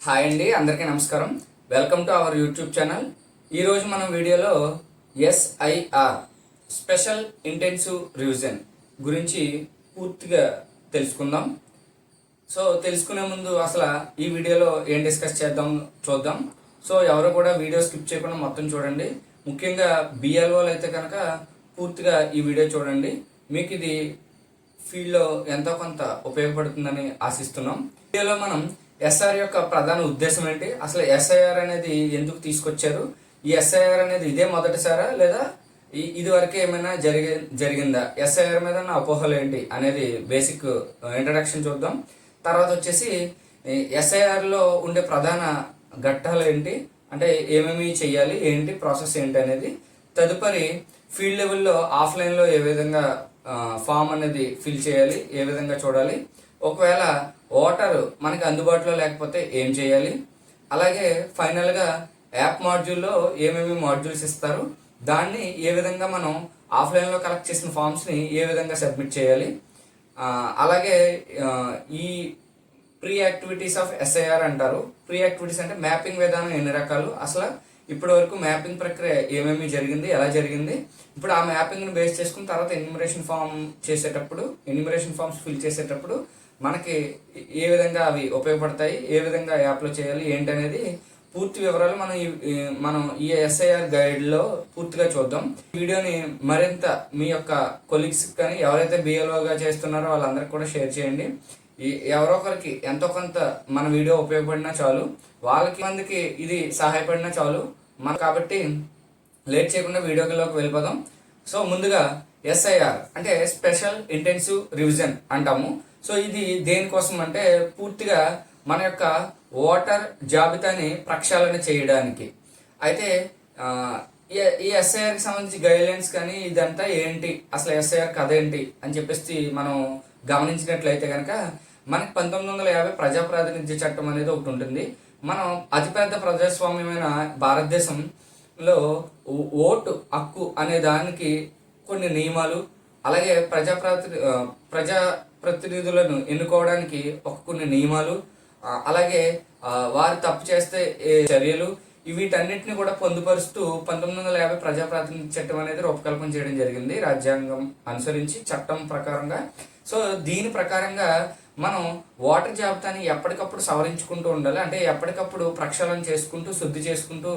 Hi అండి, అందరికీ నమస్కారం. Welcome to our YouTube channel. ఈరోజు మనం వీడియోలో ఎస్ఐఆర్ స్పెషల్ ఇంటెన్సివ్ రివిజన్ గురించి పూర్తిగా తెలుసుకుందాం. సో తెలుసుకునే ముందు అసలు ఈ వీడియోలో ఏం డిస్కస్ చేద్దాం చూద్దాం. సో ఎవరు కూడా వీడియో స్కిప్ చేయకుండా మొత్తం చూడండి. ముఖ్యంగా బిఎల్ఓలు అయితే కనుక పూర్తిగా ఈ వీడియో చూడండి. మీకు ఇది ఫీల్డ్లో ఎంతో కొంత ఉపయోగపడుతుందని ఆశిస్తున్నాం. వీడియోలో మనం ఎస్ఆర్ యొక్క ప్రధాన ఉద్దేశం ఏంటి, అసలు ఎస్ఐఆర్ అనేది ఎందుకు తీసుకొచ్చారు, ఈ ఎస్ఐఆర్ అనేది ఇదే మొదటిసారా లేదా ఇది వరకే ఏమైనా జరిగిందా, ఎస్ఐఆర్ మీద ఉన్న అపోహలు ఏంటి అనేది బేసిక్ ఇంట్రడక్షన్ చూద్దాం. తర్వాత వచ్చేసి ఎస్ఐఆర్లో ఉండే ప్రధాన ఘట్టాలు ఏంటి, అంటే ఏమేమి చెయ్యాలి, ఏంటి ప్రాసెస్ ఏంటి అనేది. తదుపరి ఫీల్డ్ లెవెల్లో ఆఫ్లైన్లో ఏ విధంగా ఫామ్ అనేది ఫిల్ చేయాలి, ఏ విధంగా చూడాలి, ఒకవేళ ఓటర్ మనకి అందుబాటులో లేకపోతే ఏం చేయాలి, అలాగే ఫైనల్గా యాప్ మాడ్యూల్లో ఏమేమి మాడ్యూల్స్ ఇస్తారు, దాన్ని ఏ విధంగా మనం ఆఫ్లైన్లో కలెక్ట్ చేసిన ఫామ్స్ని ఏ విధంగా సబ్మిట్ చేయాలి, అలాగే ఈ ప్రీ యాక్టివిటీస్ ఆఫ్ ఎస్ఐఆర్ అంటారు. ప్రీ యాక్టివిటీస్ అంటే మ్యాపింగ్ విధానం ఎన్ని రకాలు, అసలు ఇప్పటి వరకు మ్యాపింగ్ ప్రక్రియ ఏమేమి జరిగింది, ఎలా జరిగింది, ఇప్పుడు ఆ మ్యాపింగ్ని బేస్ చేసుకున్న తర్వాత ఎన్యూమరేషన్ ఫామ్స్ ఫిల్ చేసేటప్పుడు మనకి ఏ విధంగా అవి ఉపయోగపడతాయి, ఏ విధంగా యాప్లో చేయాలి ఏంటి అనేది పూర్తి వివరాలు మనం ఈ ఎస్ఐఆర్ గైడ్లో పూర్తిగా చూద్దాం. ఈ వీడియోని మరింత మీ యొక్క కొలీగ్స్ కానీ ఎవరైతే బిఎల్ఓగా చేస్తున్నారో వాళ్ళందరికీ కూడా షేర్ చేయండి. ఎవరో ఒకరికి ఎంతో కొంత మన వీడియో ఉపయోగపడినా చాలు, వాళ్ళకి మందికి ఇది సహాయపడినా చాలు కాబట్టి లేట్ చేయకుండా వీడియోలోకి వెళ్ళిపోదాం. సో ముందుగా ఎస్ఐఆర్ అంటే స్పెషల్ ఇంటెన్సివ్ రివిజన్ అంటాము. సో ఇది దేనికోసం అంటే పూర్తిగా మన యొక్క ఓటర్ జాబితాని ప్రక్షాళన చేయడానికి. అయితే ఈ ఎస్ఐఆర్కి సంబంధించి గైడ్లైన్స్ కానీ ఇదంతా ఏంటి, అసలు ఎస్ఐఆర్ కథ ఏంటి అని చెప్పేసి మనం గమనించినట్లయితే కనుక మనకి 1950 ప్రజా ప్రాతినిధ్య చట్టం అనేది ఒకటి ఉంటుంది. మనం అతిపెద్ద ప్రజాస్వామ్యమైన భారతదేశంలో ఓటు హక్కు అనే దానికి కొన్ని నియమాలు, అలాగే ప్రజాప్రతినిధులను ఎన్నుకోవడానికి కొన్ని నియమాలు, అలాగే వారు తప్పు చేస్తే చర్యలు, వీటన్నిటిని కూడా పొందుపరుస్తూ 1950 ప్రజా ప్రాతినిధ్య చట్టం అనేది రూపకల్పన చేయడం జరిగింది రాజ్యాంగం అనుసరించి చట్టం ప్రకారంగా. సో దీని ప్రకారంగా మనం ఓటర్ జాబితాని ఎప్పటికప్పుడు సవరించుకుంటూ ఉండాలి, అంటే ఎప్పటికప్పుడు ప్రక్షాళన చేసుకుంటూ శుద్ధి చేసుకుంటూ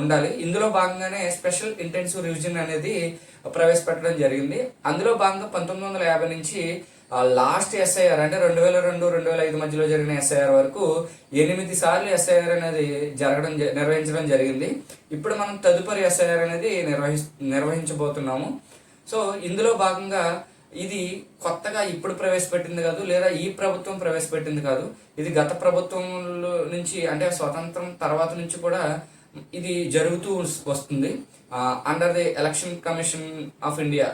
ఉండాలి. ఇందులో భాగంగానే స్పెషల్ ఇంటెన్సివ్ రివిజన్ అనేది ప్రవేశపెట్టడం జరిగింది. అందులో భాగంగా 1950 నుంచి లాస్ట్ ఎస్ఐఆర్ అంటే 2002-2005 మధ్యలో జరిగిన ఎస్ఐఆర్ వరకు 8 సార్లు ఎస్ఐఆర్ అనేది నిర్వహించడం జరిగింది. ఇప్పుడు మనం తదుపరి ఎస్ఐఆర్ అనేది నిర్వహించబోతున్నాము. సో ఇందులో భాగంగా ఇది కొత్తగా ఇప్పుడు ప్రవేశపెట్టింది కాదు, లేదా ఈ ప్రభుత్వం ప్రవేశపెట్టింది కాదు. ఇది గత ప్రభుత్వం నుంచి అంటే స్వతంత్రం తర్వాత నుంచి కూడా ఇది జరుగుతూ వస్తుంది. Under the election commission of India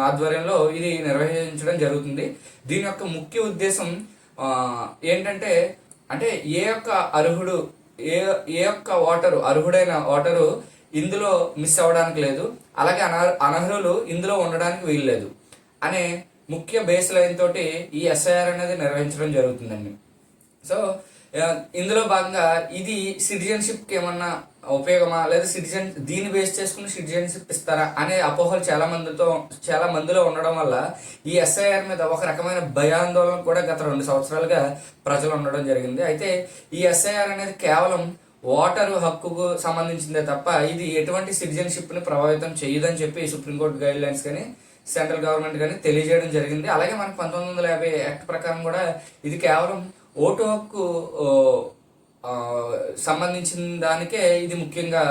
ఆధ్వర్యంలో ఇది నిర్వహించడం జరుగుతుంది. దీని యొక్క ముఖ్య ఉద్దేశం ఏంటంటే, అంటే ఏ యొక్క అర్హుడు ఏ యొక్క అర్హుడైన ఓటరు ఇందులో మిస్ అవ్వడానికి లేదు, అలాగే అనర్హులు ఇందులో ఉండడానికి వీలు లేదు అనే ముఖ్య బేస్ లైన్ తోటి ఈ ఎస్ఐఆర్ అనేది నిర్వహించడం జరుగుతుందండి. సో ఇందులో భాగంగా ఇది సిటిజన్షిప్కి ఏమన్నా ఉపయోగమా, లేదా దీన్ని బేస్ చేసుకుని సిటిజన్షిప్ ఇస్తారా అనే అపోహలు చాలా మందిలో ఉండడం వల్ల ఈ ఎస్ఐఆర్ మీద ఒక రకమైన భయాందోళన కూడా గత 2 సంవత్సరాలుగా ప్రజలు ఉండడం జరిగింది. అయితే ఈ ఎస్ఐఆర్ అనేది కేవలం ఓటరు హక్కుకు సంబంధించిందే తప్ప ఇది ఎటువంటి సిటిజన్షిప్ని ప్రభావితం చేయదని చెప్పి సుప్రీంకోర్టు గైడ్ లైన్స్ కానీ సెంట్రల్ గవర్నమెంట్ కానీ తెలియజేయడం జరిగింది. అలాగే మనకు 1950 యాక్ట్ ప్రకారం కూడా ఇది కేవలం ఓటు హక్కు సంబంధించిన దానికే ఇది ముఖ్యంగా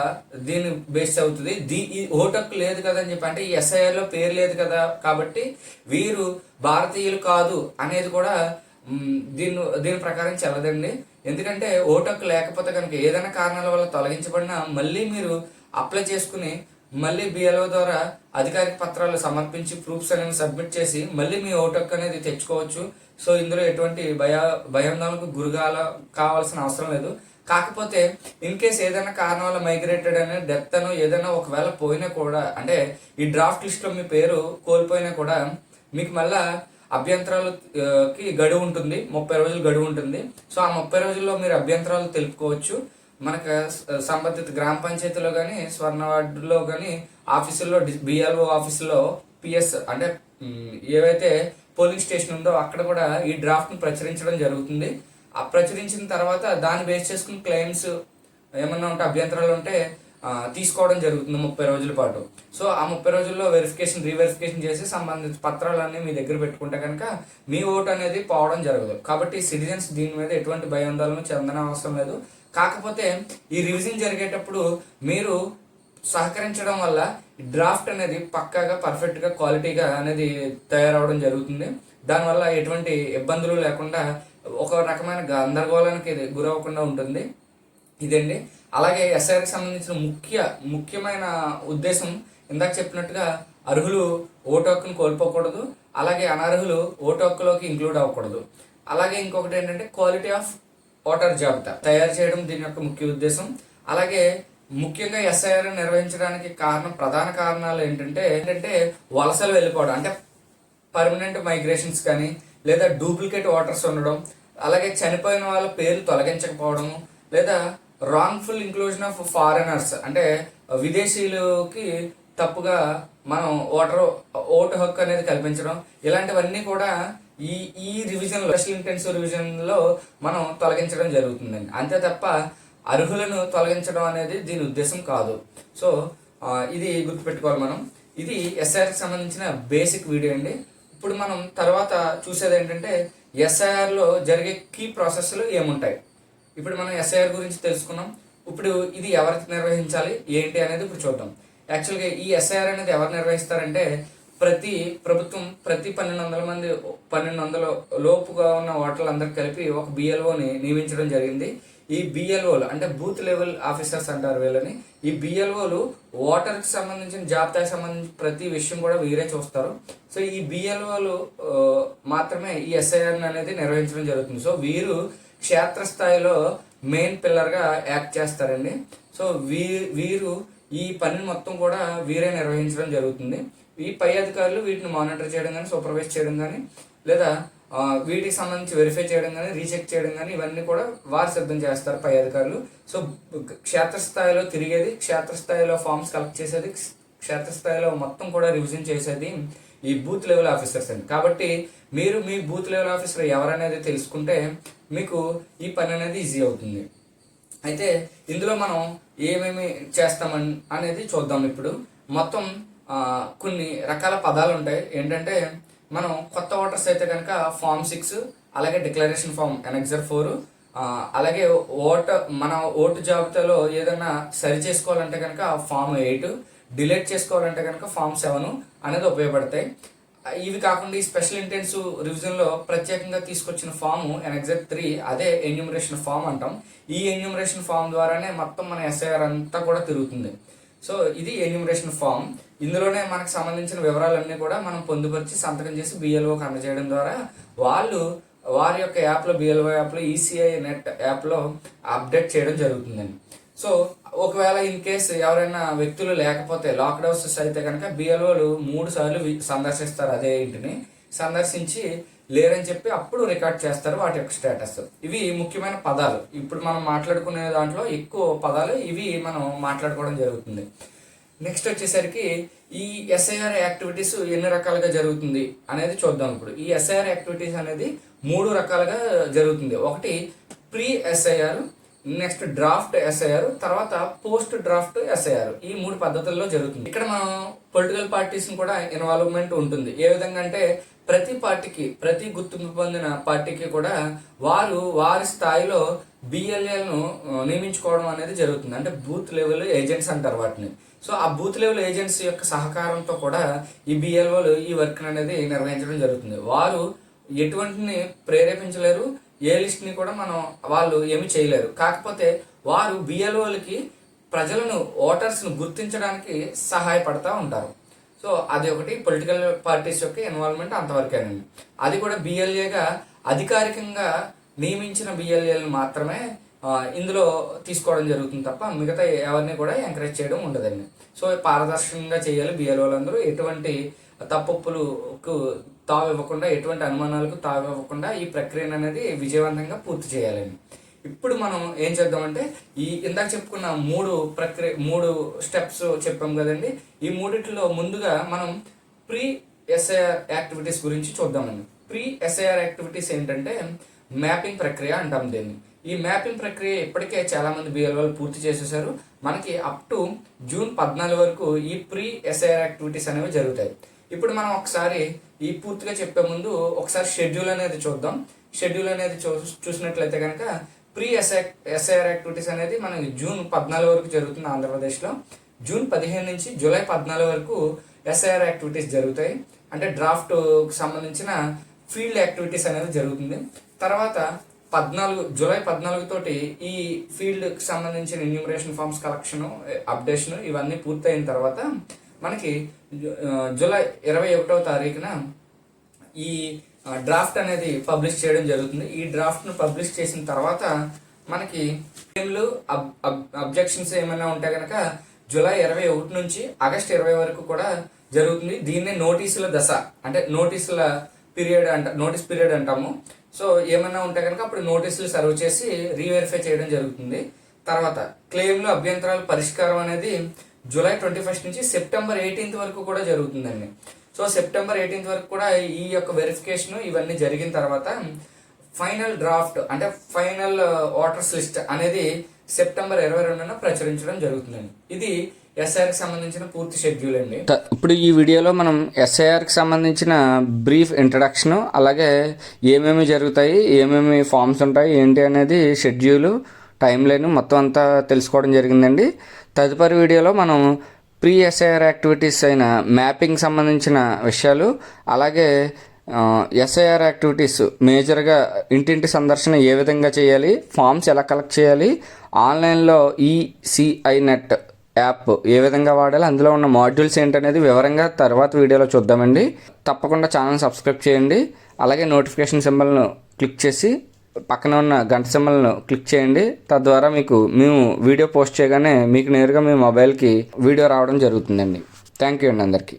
దీన్ని బేస్ అవుతుంది. ఈ ఓటు హక్కు లేదు కదా అని చెప్పి, అంటే ఈ ఎస్ఐఆర్లో పేరు లేదు కదా కాబట్టి వీరు భారతీయులు కాదు అనేది కూడా దీని ప్రకారం చెల్లదండి. ఎందుకంటే ఓటు హక్కు లేకపోతే కనుక ఏదైనా కారణాల వల్ల తొలగించబడినా మళ్ళీ మీరు అప్లై చేసుకుని మళ్ళీ బిఎల్ఓ ద్వారా అధికారిక పత్రాలు సమర్పించి ప్రూఫ్స్ అనేవి సబ్మిట్ చేసి మళ్ళీ మీ ఓటు హక్కు అనేది తెచ్చుకోవచ్చు. సో ఇందులో ఎటువంటి భయాందోళనకు కావాల్సిన అవసరం లేదు. కాకపోతే ఇన్ కేస్ ఏదైనా కారణం వల్ల మైగ్రేటెడ్ అనే డెత్ అను ఏదైనా ఒకవేళ పోయినా కూడా, అంటే ఈ డ్రాఫ్ట్ లిస్ట్లో మీ పేరు కోల్పోయినా కూడా మీకు మళ్ళా అభ్యంతరాలకి గడువు ఉంటుంది, 30 రోజులు గడువు ఉంటుంది. సో ఆ 30 రోజుల్లో మీరు అభ్యంతరాలు తెలుపుకోవచ్చు. మనకు సంబంధిత గ్రామ పంచాయతీలో కానీ, స్వర్ణ వార్డులో కానీ, ఆఫీసుల్లో బిఎల్ఓ ఆఫీసులో పిఎస్ అంటే ఏవైతే పోలింగ్ స్టేషన్ ఉందో అక్కడ కూడా ఈ డ్రాఫ్ట్ని ప్రచురించడం జరుగుతుంది. ఆ ప్రచురించిన తర్వాత దాన్ని బేస్ చేసుకుని క్లెయిమ్స్ ఏమన్నా ఉంటే, అభ్యంతరాలు ఉంటే తీసుకోవడం జరుగుతుంది 30 రోజుల పాటు. సో ఆ 30 రోజుల్లో వెరిఫికేషన్ రీవెరిఫికేషన్ చేసి సంబంధిత పత్రాలన్నీ మీ దగ్గర పెట్టుకుంటే కనుక మీ ఓటు అనేది పోవడం జరగదు. కాబట్టి సిటిజన్స్ దీని మీద ఎటువంటి భయాందోళన చెందన అవసరం లేదు. కాకపోతే ఈ రివిజన్ జరిగేటప్పుడు మీరు సహకరించడం వల్ల డ్రాఫ్ట్ అనేది పక్కాగా పర్ఫెక్ట్గా క్వాలిటీగా అనేది తయారవడం జరుగుతుంది. దానివల్ల ఎటువంటి ఇబ్బందులు లేకుండా ఒక రకమైన గందరగోళానికి గురవ్వకుండా ఉంటుంది. ఇదండి. అలాగే ఎస్ఐఆర్కి సంబంధించిన ముఖ్యమైన ఉద్దేశం ఇందాక చెప్పినట్టుగా అర్హులు ఓటు హక్కును కోల్పోకూడదు, అలాగే అనర్హులు ఓటు హక్కులోకి ఇంక్లూడ్ అవ్వకూడదు. అలాగే ఇంకొకటి ఏంటంటే క్వాలిటీ ఆఫ్ ఓటర్ జాబితా తయారు చేయడం దీని యొక్క ముఖ్య ఉద్దేశం. అలాగే ముఖ్యంగా ఎస్ఐఆర్ నిర్వహించడానికి ప్రధాన కారణాలు ఏంటంటే వలసలు వెళ్ళిపోవడం, అంటే పర్మనెంట్ మైగ్రేషన్స్ కానీ, లేదా డూప్లికేట్ ఓటర్స్ ఉండడం, అలాగే చనిపోయిన వాళ్ళ పేర్లు తొలగించకపోవడము, లేదా రాంగ్ఫుల్ ఇంక్లూజన్ ఆఫ్ ఫారినర్స్ అంటే విదేశీయులకి తప్పుగా మనం ఓటు హక్కు అనేది కల్పించడం, ఇలాంటివన్నీ కూడా ఈ రివిజన్లో, స్పెషల్ ఇంటెన్సివ్ రివిజన్లో మనం తొలగించడం జరుగుతుందండి. అంతే తప్ప అర్హులను తొలగించడం అనేది దీని ఉద్దేశం కాదు. సో ఇది గుర్తుపెట్టుకోవాలి మనం. ఇది ఎస్ఐఆర్కి సంబంధించిన బేసిక్ వీడియో అండి. ఇప్పుడు మనం తర్వాత చూసేది ఏంటంటే ఎస్ఐఆర్లో జరిగే కీ ప్రాసెస్లు ఏముంటాయి. ఇప్పుడు మనం ఎస్ఐఆర్ గురించి తెలుసుకున్నాం. ఇప్పుడు ఇది ఎవరికి నిర్వహించాలి ఏంటి అనేది ఇప్పుడు చూద్దాం. యాక్చువల్గా ఈ ఎస్ఐఆర్ అనేది ఎవరు నిర్వహిస్తారంటే ప్రతి ప్రభుత్వం 1200 లోపుగా ఉన్న ఓటర్లందరికీ కలిపి ఒక బిఎల్ఓని నియమించడం జరిగింది. ఈ బిఎల్ఓలు అంటే బూత్ లెవెల్ ఆఫీసర్స్ అంటారు వీళ్ళని. ఈ బిఎల్ఓలు ఓటర్కి సంబంధించిన జాబితాకి సంబంధించిన ప్రతి విషయం కూడా వీరే చూస్తారు. సో ఈ బిఎల్ఓలు మాత్రమే ఈ ఎస్ఐఆర్ అనేది నిర్వహించడం జరుగుతుంది. సో వీరు క్షేత్రస్థాయిలో మెయిన్ పిల్లర్గా యాక్ట్ చేస్తారండి. సో వీరు ఈ పనిని మొత్తం కూడా వీరే నిర్వహించడం జరుగుతుంది. ఈ పై అధికారులు వీటిని మానిటర్ చేయడం కానీ, సూపర్వైజ్ చేయడం కానీ, లేదా వీటికి సంబంధించి వెరిఫై చేయడం కానీ, రీచెక్ చేయడం కానీ, ఇవన్నీ కూడా వారు సిద్ధం చేస్తారు పై అధికారులు. సో క్షేత్రస్థాయిలో తిరిగేది, క్షేత్రస్థాయిలో ఫార్మ్స్ కలెక్ట్ చేసేది, క్షేత్రస్థాయిలో మొత్తం కూడా రివిజన్ చేసేది ఈ బూత్ లెవెల్ ఆఫీసర్స్ అండి. కాబట్టి మీరు మీ బూత్ లెవెల్ ఆఫీసర్ ఎవరనేది తెలుసుకుంటే మీకు ఈ పని అనేది ఈజీ అవుతుంది. అయితే ఇందులో మనం ఏమేమి చేస్తామని అనేది చూద్దాం. ఇప్పుడు మొత్తం కొన్ని రకాల పదాలు ఉంటాయి. ఏంటంటే మనం కొత్త ఓటర్స్ అయితే కనుక ఫామ్ 6, అలాగే డిక్లరేషన్ ఫామ్ ఎనెక్సర్ 4, అలాగే మన ఓటు జాబితాలో ఏదైనా సరి చేసుకోవాలంటే కనుక ఫామ్ 8, డిలీట్ చేసుకోవాలంటే కనుక ఫామ్ 7 అనేది ఉపయోగపడతాయి. ఇవి కాకుండా ఈ స్పెషల్ ఇంటెన్సివ్ రివిజన్లో ప్రత్యేకంగా తీసుకొచ్చిన ఫాము ఎనెక్సర్ 3, అదే ఎన్యూమరేషన్ ఫామ్ అంటాం. ఈ ఎన్యూమరేషన్ ఫామ్ ద్వారానే మొత్తం మన ఎస్ఐఆర్ అంతా కూడా తిరుగుతుంది. సో ఇది ఎన్యూమరేషన్ ఫామ్. ఇందులోనే మనకు సంబంధించిన వివరాలన్నీ కూడా మనం పొందుపరిచి సంతకం చేసి బిఎల్ఓకి అందజేయడం ద్వారా వాళ్ళు వారి యొక్క యాప్లో, బిఎల్ఓ యాప్లో, ఈసీఐ నెట్ యాప్లో అప్డేట్ చేయడం జరుగుతుందండి. సో ఒకవేళ ఇన్ కేసు ఎవరైనా వ్యక్తులు లేకపోతే, లాక్డ్ హౌసెస్ అయితే కనుక బిఎల్ఓలు 3 సార్లు సందర్శిస్తారు. అదే ఇంటిని సందర్శించి లేరని చెప్పి అప్పుడు రికార్డ్ చేస్తారు వాటి యొక్క స్టేటస్. ఇవి ముఖ్యమైన పదాలు. ఇప్పుడు మనం మాట్లాడుకునే దాంట్లో ఎక్కువ పదాలు ఇవి మనం మాట్లాడుకోవడం జరుగుతుంది. నెక్స్ట్ వచ్చేసరికి ఈ ఎస్ఐఆర్ యాక్టివిటీస్ ఎన్ని రకాలుగా జరుగుతుంది అనేది చూద్దాం. ఇప్పుడు ఈ ఎస్ఐఆర్ యాక్టివిటీస్ అనేది 3 రకాలుగా జరుగుతుంది. ఒకటి pre SIR, next draft SIR, తర్వాత పోస్ట్ డ్రాఫ్ట్ ఎస్ఐఆర్. ఈ 3 పద్ధతుల్లో జరుగుతుంది. ఇక్కడ మనం పొలిటికల్ పార్టీస్ కూడా ఇన్వాల్వ్మెంట్ ఉంటుంది. ఏ విధంగా అంటే ప్రతి పార్టీకి, ప్రతి గుర్తింపు పొందిన పార్టీకి కూడా వారి స్థాయిలో బిఎల్ఏలను నియమించుకోవడం అనేది జరుగుతుంది. అంటే బూత్ లెవెల్ ఏజెంట్స్ అంటారు వాటిని. సో ఆ బూత్ లెవెల్ ఏజెంట్స్ యొక్క సహకారంతో కూడా ఈ బిఎల్ఓలు ఈ వర్క్ అనేది నిర్వహించడం జరుగుతుంది. వారు ఎటువంటిని ప్రేరేపించలేరు, ఏ లిస్ట్ని కూడా వాళ్ళు ఏమి చేయలేరు. కాకపోతే వారు బిఎల్ఓలకి ప్రజలను, ఓటర్స్ను గుర్తించడానికి సహాయపడతా ఉంటారు. సో అది ఒకటి పొలిటికల్ పార్టీస్ యొక్క ఇన్వాల్వ్మెంట్ అంతవరకేనండి. అది కూడా బిఎల్ఏగా అధికారికంగా నియమించిన బిఎల్ఏలను మాత్రమే ఇందులో తీసుకోవడం జరుగుతుంది తప్ప మిగతా ఎవరిని కూడా ఎంకరేజ్ చేయడం ఉండదండి. సో పారదర్శకంగా చేయాలి బిఎల్ఓలందరూ. ఎటువంటి తప్పులకు తావు ఇవ్వకుండా, ఎటువంటి అనుమానాలకు తావు ఇవ్వకుండా ఈ ప్రక్రియను అనేది విజయవంతంగా పూర్తి చేయాలని. ఇప్పుడు మనం ఏం చేద్దామంటే ఇందాక చెప్పుకున్న మూడు స్టెప్స్ చెప్పాం కదండి. ఈ మూడిట్లో ముందుగా మనం ప్రీ ఎస్ఐఆర్ యాక్టివిటీస్ గురించి చూద్దామండి. ప్రీ ఎస్ఐఆర్ యాక్టివిటీస్ ఏంటంటే మ్యాపింగ్ ప్రక్రియ అంటాం దీన్ని. ఈ మ్యాపింగ్ ప్రక్రియ ఇప్పటికే చాలా మంది BLOలు పూర్తి చేసేసారు. మనకి అప్ టు జూన్ 14 వరకు ఈ ప్రీ ఎస్ఐఆర్ యాక్టివిటీస్ అనేవి జరుగుతాయి. ఇప్పుడు మనం ఒకసారి ఈ పూర్తిగా చెప్పే ముందు ఒకసారి షెడ్యూల్ అనేది చూద్దాం. షెడ్యూల్ అనేది చూసినట్లయితే కనుక ప్రీ ఎస్ఐఆర్ యాక్టివిటీస్ అనేది మనకి జూన్ 14 వరకు జరుగుతుంది ఆంధ్రప్రదేశ్లో. జూన్ 15 నుంచి జూలై 14 వరకు ఎస్ఐఆర్ యాక్టివిటీస్ జరుగుతాయి. అంటే డ్రాఫ్ట్ సంబంధించిన ఫీల్డ్ యాక్టివిటీస్ అనేది జరుగుతుంది. తర్వాత జూలై 14 తోటి ఈ ఫీల్డ్ కి సంబంధించిన ఎన్యూమరేషన్ ఫార్మ్స్ కలెక్షన్, అప్డేషన్ ఇవన్నీ పూర్తయిన తర్వాత మనకి జూలై 21వ తారీఖున ఈ డ్రాఫ్ట్ అనేది పబ్లిష్ చేయడం జరుగుతుంది. ఈ డ్రాఫ్ట్ ను పబ్లిష్ చేసిన తర్వాత మనకి అబ్జెక్షన్స్ ఏమైనా ఉంటే కనుక జూలై 21 నుంచి ఆగస్ట్ 20 వరకు కూడా జరుగుతుంది. దీన్నే నోటీసుల దశ, అంటే నోటీస్ పీరియడ్ అంటాము. సో ఏమైనా ఉంటే కనుక అప్పుడు నోటీసులు సర్వ్ చేసి రీవెరిఫై చేయడం జరుగుతుంది. తర్వాత క్లెయిమ్లు, అభ్యంతరాల పరిష్కారం అనేది జూలై 21 నుంచి సెప్టెంబర్ 18 వరకు కూడా జరుగుతుందండి. సో సెప్టెంబర్ 18 వరకు కూడా ఈ యొక్క వెరిఫికేషన్ ఇవన్నీ జరిగిన తర్వాత ఫైనల్ డ్రాఫ్ట్ అంటే ఫైనల్ ఓటర్స్ లిస్ట్ అనేది సెప్టెంబర్ 22న ప్రచురించడం జరుగుతుందండి. ఇది ఎస్ఐఆర్కి సంబంధించిన పూర్తి షెడ్యూల్ అండి. ఇప్పుడు ఈ వీడియోలో మనం ఎస్ఐఆర్కి సంబంధించిన బ్రీఫ్ ఇంట్రడక్షన్, అలాగే ఏమేమి జరుగుతాయి, ఏమేమి ఫామ్స్ ఉంటాయి, ఏంటి అనేది షెడ్యూలు, టైం లైన్ మొత్తం అంతా తెలుసుకోవడం జరిగిందండి. తదుపరి వీడియోలో మనం ప్రీ ఎస్ఐఆర్ యాక్టివిటీస్ అయిన మ్యాపింగ్ సంబంధించిన విషయాలు, అలాగే ఎస్ఐఆర్ యాక్టివిటీస్ మేజర్గా ఇంటింటి సందర్శన ఏ విధంగా చేయాలి, ఫామ్స్ ఎలా కలెక్ట్ చేయాలి, ఆన్లైన్లో ECI నెట్ యాప్ ఏ విధంగా వాడాలి, అందులో ఉన్న మాడ్యూల్స్ ఏంటనేది వివరంగా తర్వాత వీడియోలో చూద్దామండి. తప్పకుండా ఛానల్ సబ్స్క్రైబ్ చేయండి. అలాగే నోటిఫికేషన్ సింబల్ను క్లిక్ చేసి పక్కన ఉన్న గంట సింబల్ను క్లిక్ చేయండి. తద్వారా మేము వీడియో పోస్ట్ చేయగానే మీకు నేరుగా మీ మొబైల్కి వీడియో రావడం జరుగుతుందండి. థ్యాంక్ యూ అండి అందరికీ.